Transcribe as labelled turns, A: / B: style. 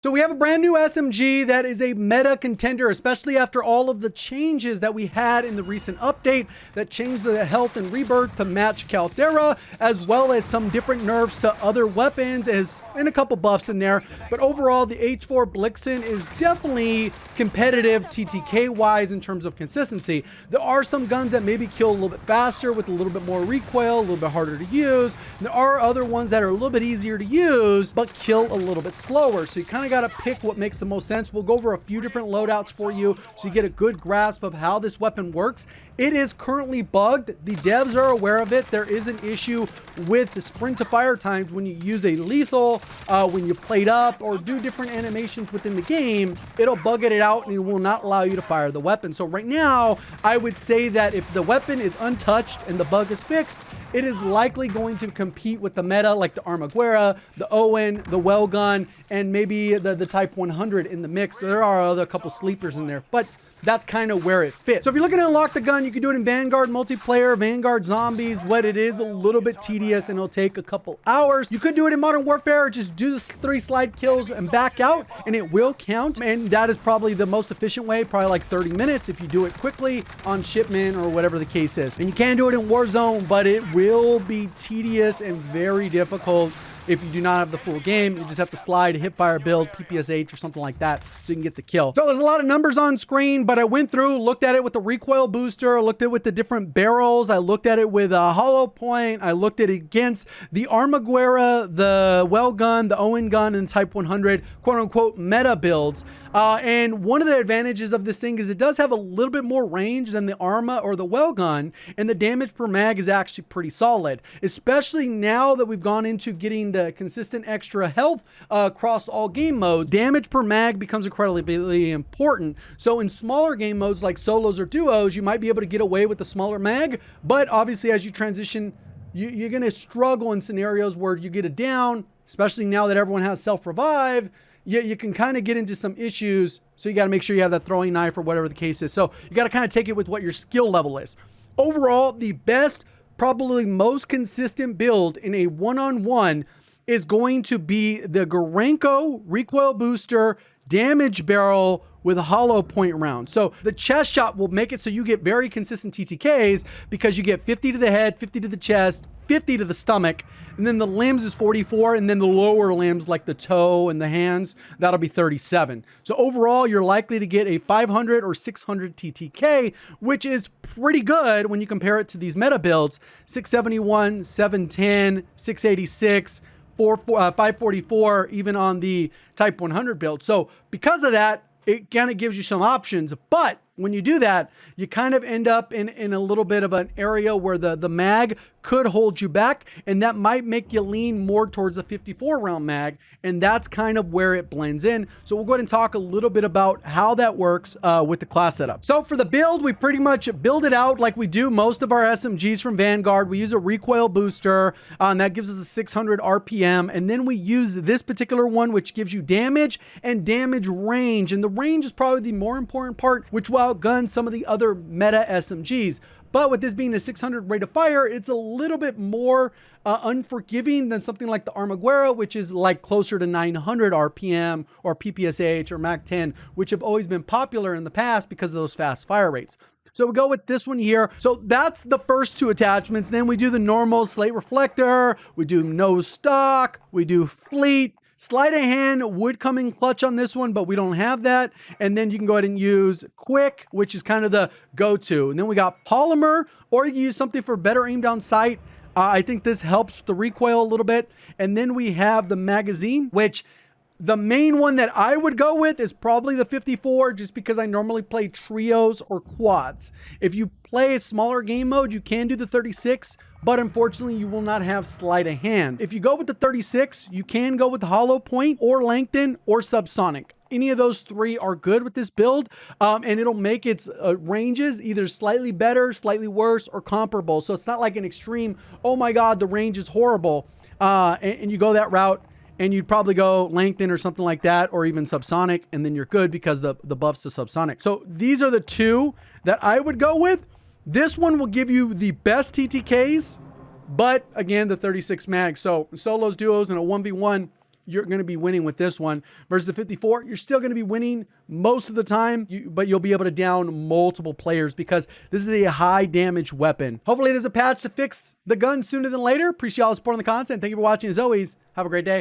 A: So we have a brand new SMG that is a meta contender, especially after all of the changes that we had in the recent update that changed the health and rebirth to match Caldera, as well as some different nerfs to other weapons and a couple buffs in there. But overall, the H4 Blixen is definitely competitive TTK wise in terms of consistency. There are some guns that maybe kill a little bit faster with a little bit more recoil, a little bit harder to use. There are other ones that are a little bit easier to use, but kill a little bit slower. So you kind of got to pick what makes the most sense. We'll go over a few different loadouts for you so you get a good grasp of how this weapon works. It is currently bugged. The devs are aware of it. There is an issue with the sprint to fire times when you use a lethal, when you plate up or do different animations within the game. It'll bug it out and it will not allow you to fire the weapon. So right now, I would say that if the weapon is untouched and the bug is fixed, it is likely going to compete with the meta like the Armaguerra, the Owen, the Well Gun, and maybe the Type 100 in the mix. There are a couple sleepers in there, but that's kind of where it fits. So if you're looking to unlock the gun, you can do it in Vanguard multiplayer, Vanguard zombies. What it is a little bit tedious and it'll take a couple hours. You could do it in Modern Warfare, just do the 3 slide kills and back out and it will count. And that is probably the most efficient way, probably like 30 minutes if you do it quickly on shipment or whatever the case is. And you can do it in Warzone, but it will be tedious and very difficult. If you do not have the full game, you just have to slide, hip fire build, PPSH or something like that so you can get the kill. So there's a lot of numbers on screen, but I went through, looked at it with the recoil booster, I looked at it with the different barrels, I looked at it with a hollow point, I looked at it against the Armaguerra, the Well Gun, the Owen Gun, and Type 100 quote-unquote meta builds. And one of the advantages of this thing is it does have a little bit more range than the Arma or the Well Gun, and the damage per mag is actually pretty solid, especially now that we've gone into getting the consistent extra health across all game modes. Damage per mag becomes incredibly important. So in smaller game modes like solos or duos, you might be able to get away with the smaller mag, but obviously as you transition, you're going to struggle in scenarios where you get a down, especially now that everyone has self-revive. You can kind of get into some issues, so you got to make sure you have that throwing knife or whatever the case is. So you got to kind of take it with what your skill level is. Overall, the best, probably most consistent build in a one-on-one is going to be the Gorenko recoil booster damage barrel with a hollow point round. So the chest shot will make it so you get very consistent TTKs because you get 50 to the head, 50 to the chest, 50 to the stomach, and then the limbs is 44, and then the lower limbs like the toe and the hands, that'll be 37. So overall, you're likely to get a 500 or 600 TTK, which is pretty good when you compare it to these meta builds. 671, 710, 686, 544, even on the Type 100 build. So because of that, it kind of gives you some options, but when you do that, you kind of end up in a little bit of an area where the mag could hold you back, and that might make you lean more towards the 54 round mag, and that's kind of where it blends in. So we'll go ahead and talk a little bit about how that works with the class setup. So for the build, we pretty much build it out like we do most of our SMGs from Vanguard. We use a recoil booster, and that gives us a 600 RPM, and then we use this particular one, which gives you damage and damage range, and the range is probably the more important part, which will outgun some of the other meta SMGs. But with this being a 600 rate of fire, it's a little bit more unforgiving than something like the Armaguerra, which is like closer to 900 RPM or PPSH or Mach 10, which have always been popular in the past because of those fast fire rates. So we go with this one here. So that's the first two attachments. Then we do the normal slate reflector, we do nose stock, we do fleet. Sleight of hand would come in clutch on this one, but we don't have that. And then you can go ahead and use quick, which is kind of the go-to. And then we got polymer, or you can use something for better aim down sight. I think this helps the recoil a little bit. And then we have the magazine, which the main one that I would go with is probably the 54, just because I normally play trios or quads. If you play a smaller game mode, you can do the 36, but unfortunately you will not have sleight of hand. If you go with the 36, you can go with the hollow point or lengthen or subsonic. Any of those three are good with this build, and it'll make its ranges either slightly better, slightly worse, or comparable. So it's not like an extreme, oh my God, the range is horrible, and you go that route. And you'd probably go lengthen or something like that, or even subsonic, and then you're good because the buffs to subsonic. So these are the two that I would go with. This one will give you the best TTKs, but again, the 36 mag. So solos, duos, and a 1v1, you're going to be winning with this one. Versus the 54, you're still going to be winning most of the time, but you'll be able to down multiple players because this is a high damage weapon. Hopefully there's a patch to fix the gun sooner than later. Appreciate all the support on the content. Thank you for watching. As always, have a great day.